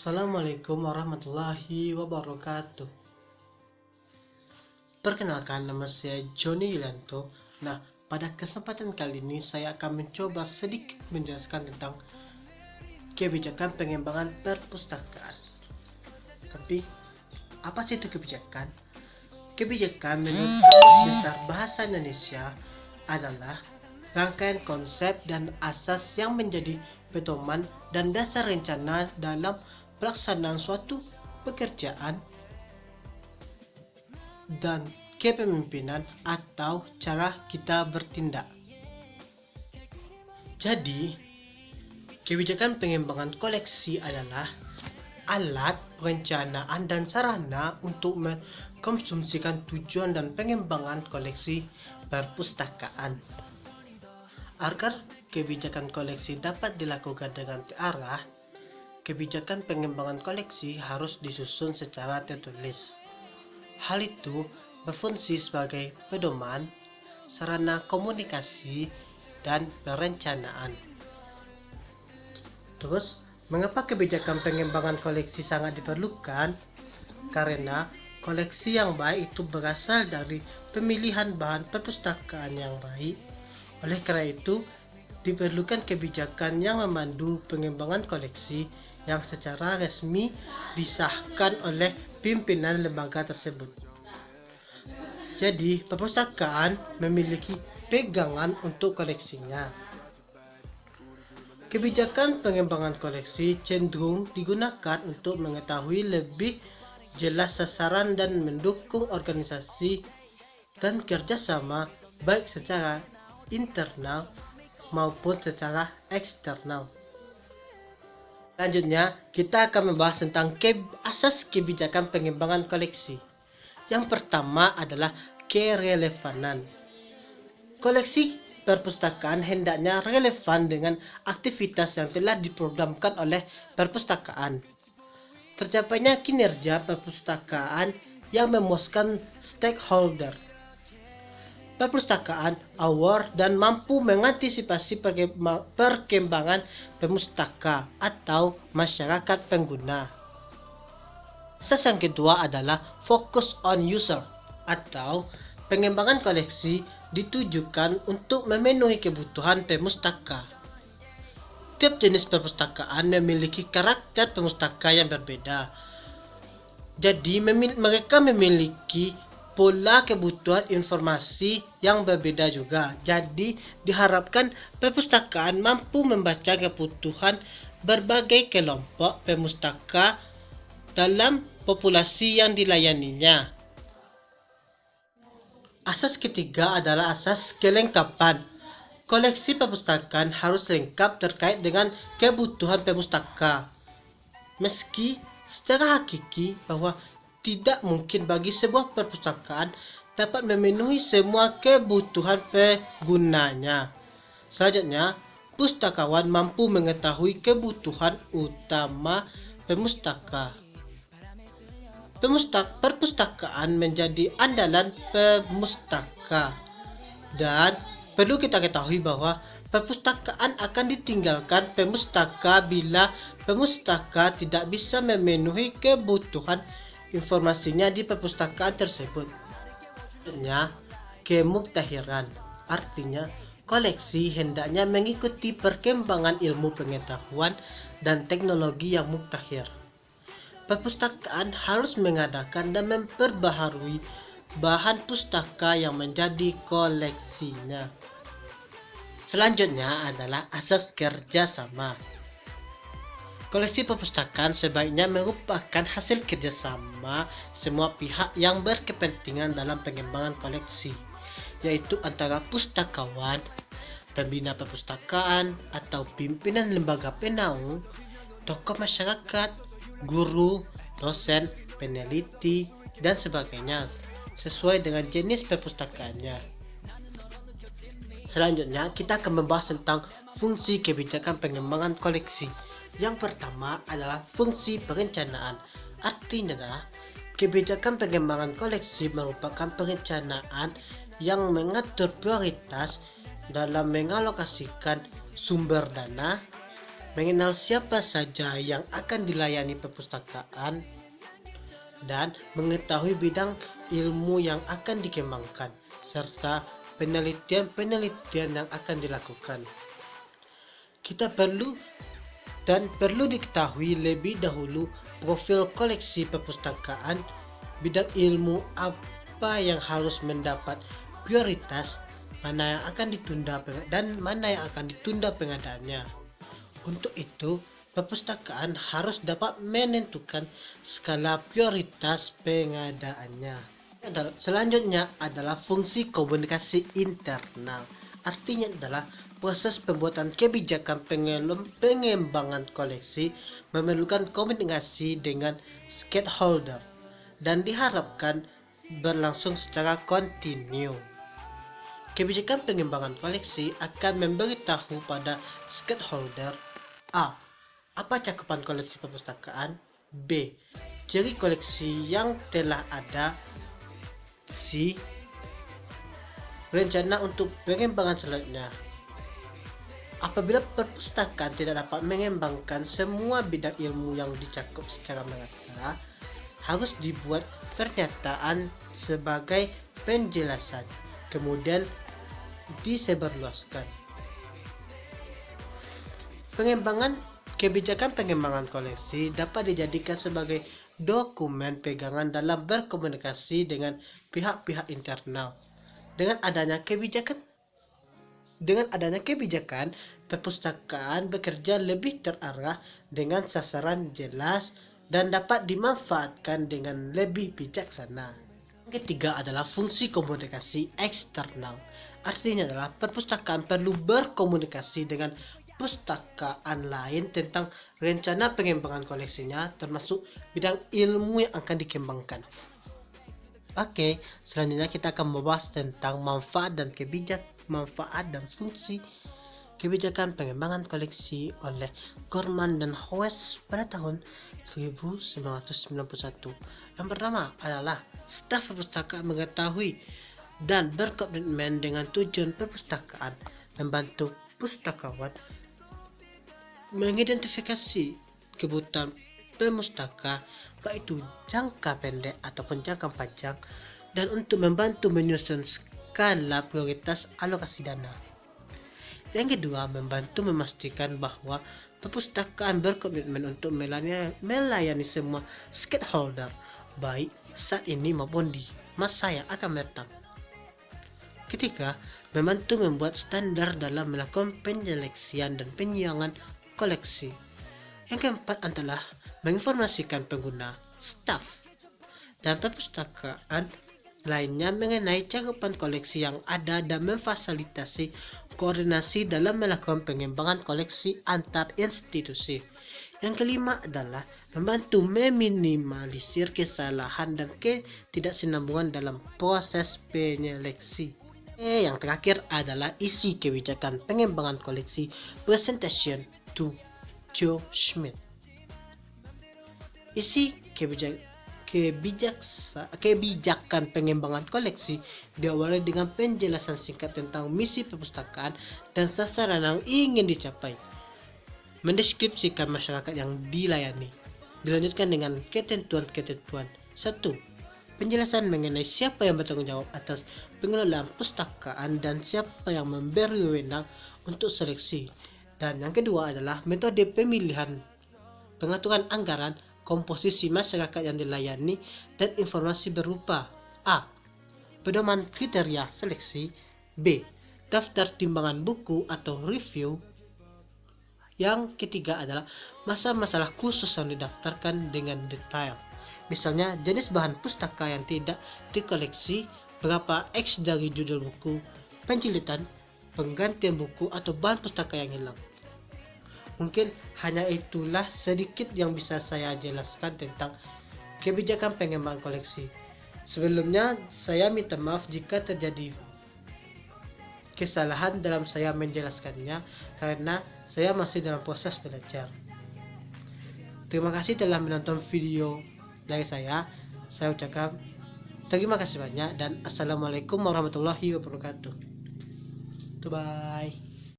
Assalamualaikum warahmatullahi wabarakatuh. Perkenalkan, nama saya Joni Yulianto. Nah, pada kesempatan kali ini saya akan mencoba sedikit menjelaskan tentang kebijakan pengembangan perpustakaan. Tapi, apa sih itu kebijakan? Kebijakan menurut Kamus Besar Bahasa Indonesia adalah rangkaian konsep dan asas yang menjadi pedoman dan dasar rencana dalam pelaksanaan suatu pekerjaan dan kepemimpinan atau cara kita bertindak. Jadi, kebijakan pengembangan koleksi adalah alat perencanaan dan sarana untuk mengkonsumsikan tujuan dan pengembangan koleksi perpustakaan. Agar kebijakan koleksi dapat dilakukan dengan terarah, kebijakan pengembangan koleksi harus disusun secara tertulis. Hal itu berfungsi sebagai pedoman, sarana komunikasi, dan perencanaan. Terus, mengapa kebijakan pengembangan koleksi sangat diperlukan? Karena koleksi yang baik itu berasal dari pemilihan bahan perpustakaan yang baik. Oleh karena itu, diperlukan kebijakan yang memandu pengembangan koleksi yang secara resmi disahkan oleh pimpinan lembaga tersebut. Jadi, perpustakaan memiliki pegangan untuk koleksinya. Kebijakan pengembangan koleksi cenderung digunakan untuk mengetahui lebih jelas sasaran dan mendukung organisasi dan kerjasama baik secara internal maupun secara eksternal. Selanjutnya, kita akan membahas tentang asas kebijakan pengembangan koleksi. Yang pertama adalah kerelevanan. Koleksi perpustakaan hendaknya relevan dengan aktivitas yang telah diprogramkan oleh perpustakaan. Tercapainya kinerja perpustakaan yang memuaskan stakeholder perpustakaan aware dan mampu mengantisipasi perkembangan pemustaka atau masyarakat pengguna. Asas yang kedua adalah focus on user atau pengembangan koleksi ditujukan untuk memenuhi kebutuhan pemustaka. Tiap jenis perpustakaan memiliki karakter pemustaka yang berbeda. Jadi mereka memiliki pola kebutuhan informasi yang berbeda juga. Jadi diharapkan perpustakaan mampu membaca kebutuhan berbagai kelompok pemustaka dalam populasi yang dilayaninya. Asas ketiga adalah asas kelengkapan. Koleksi perpustakaan harus lengkap terkait dengan kebutuhan pemustaka. Meski secara hakiki bahwa tidak mungkin bagi sebuah perpustakaan dapat memenuhi semua kebutuhan penggunanya. Selanjutnya, pustakawan mampu mengetahui kebutuhan utama pemustaka. Perpustakaan menjadi andalan pemustaka, dan perlu kita ketahui bahwa perpustakaan akan ditinggalkan pemustaka bila pemustaka tidak bisa memenuhi kebutuhan informasinya di perpustakaan tersebut. Selanjutnya, kemuktahiran. Artinya, koleksi hendaknya mengikuti perkembangan ilmu pengetahuan dan teknologi yang muktahir. Perpustakaan harus mengadakan dan memperbaharui bahan pustaka yang menjadi koleksinya. Selanjutnya adalah asas kerjasama. Koleksi perpustakaan sebaiknya merupakan hasil kerjasama semua pihak yang berkepentingan dalam pengembangan koleksi, yaitu antara pustakawan, pembina perpustakaan atau pimpinan lembaga penaung, tokoh masyarakat, guru, dosen, peneliti, dan sebagainya, sesuai dengan jenis perpustakaannya. Selanjutnya, kita akan membahas tentang fungsi kebijakan pengembangan koleksi. Yang pertama adalah fungsi perencanaan. Artinya adalah kebijakan pengembangan koleksi merupakan perencanaan yang mengatur prioritas dalam mengalokasikan sumber dana, mengenal siapa saja yang akan dilayani perpustakaan, dan mengetahui bidang ilmu yang akan dikembangkan, serta penelitian-penelitian yang akan dilakukan. Kita perlu diketahui lebih dahulu profil koleksi perpustakaan, bidang ilmu apa yang harus mendapat prioritas, mana yang akan ditunda dan mana yang akan ditunda pengadaannya. Untuk itu, perpustakaan harus dapat menentukan skala prioritas pengadaannya. Selanjutnya adalah fungsi komunikasi internal. Artinya adalah proses pembuatan kebijakan pengembangan koleksi memerlukan komunikasi dengan stakeholder dan diharapkan berlangsung secara kontinu. Kebijakan pengembangan koleksi akan memberitahu pada stakeholder A. Apa cakupan koleksi perpustakaan? B. Ciri koleksi yang telah ada. C. Rencana untuk pengembangan selanjutnya. Apabila perpustakaan tidak dapat mengembangkan semua bidang ilmu yang dicakup secara merata, harus dibuat pernyataan sebagai penjelasan, kemudian disebarluaskan. Kebijakan pengembangan koleksi dapat dijadikan sebagai dokumen pegangan dalam berkomunikasi dengan pihak-pihak internal. Dengan adanya kebijakan, perpustakaan bekerja lebih terarah dengan sasaran jelas dan dapat dimanfaatkan dengan lebih bijaksana. Yang ketiga adalah fungsi komunikasi eksternal. Artinya adalah perpustakaan perlu berkomunikasi dengan perpustakaan lain tentang rencana pengembangan koleksinya, termasuk bidang ilmu yang akan dikembangkan. Oke, selanjutnya kita akan membahas tentang manfaat dan fungsi kebijakan pengembangan koleksi oleh Gorman dan Howes pada tahun 1991. Yang pertama adalah staf perpustakaan mengetahui dan berkomitmen dengan tujuan perpustakaan, membantu pustakawan mengidentifikasi kebutuhan pemustaka baik itu jangka pendek ataupun jangka panjang, dan untuk membantu menyusun skala prioritas alokasi dana. Yang kedua, membantu memastikan bahwa perpustakaan berkomitmen untuk melayani semua stakeholder, baik saat ini maupun di masa yang akan datang. Ketiga, membantu membuat standar dalam melakukan penyeleksian dan penyiangan koleksi. Yang keempat adalah menginformasikan pengguna, staf, dan perpustakaan lainnya mengenai cakupan koleksi yang ada dan memfasilitasi koordinasi dalam melakukan pengembangan koleksi antar institusi. Yang kelima adalah membantu meminimalisir kesalahan dan ketidaksinambungan dalam proses penyeleksi. Yang terakhir adalah isi kebijakan pengembangan koleksi, presentation to Joe Schmidt. Isi kebijakan pengembangan koleksi diawali dengan penjelasan singkat tentang misi perpustakaan dan sasaran yang ingin dicapai. Mendeskripsikan masyarakat yang dilayani. Dilanjutkan dengan ketentuan-ketentuan. 1. Penjelasan mengenai siapa yang bertanggung jawab atas pengelolaan perpustakaan dan siapa yang memberi wewenang untuk seleksi. Dan yang kedua adalah metode pemilihan, pengaturan anggaran, komposisi masyarakat yang dilayani, dan informasi berupa A. Pedoman kriteria seleksi. B. Daftar timbangan buku atau review. Yang ketiga adalah masalah khusus yang didaftarkan dengan detail. Misalnya jenis bahan pustaka yang tidak dikoleksi, berapa X dari judul buku, penjilitan, penggantian buku, atau bahan pustaka yang hilang. Mungkin hanya itulah sedikit yang bisa saya jelaskan tentang kebijakan pengembangan koleksi. Sebelumnya, saya minta maaf jika terjadi kesalahan dalam saya menjelaskannya, karena saya masih dalam proses belajar. Terima kasih telah menonton video dari saya. Saya ucapkan terima kasih banyak dan assalamualaikum warahmatullahi wabarakatuh. Bye.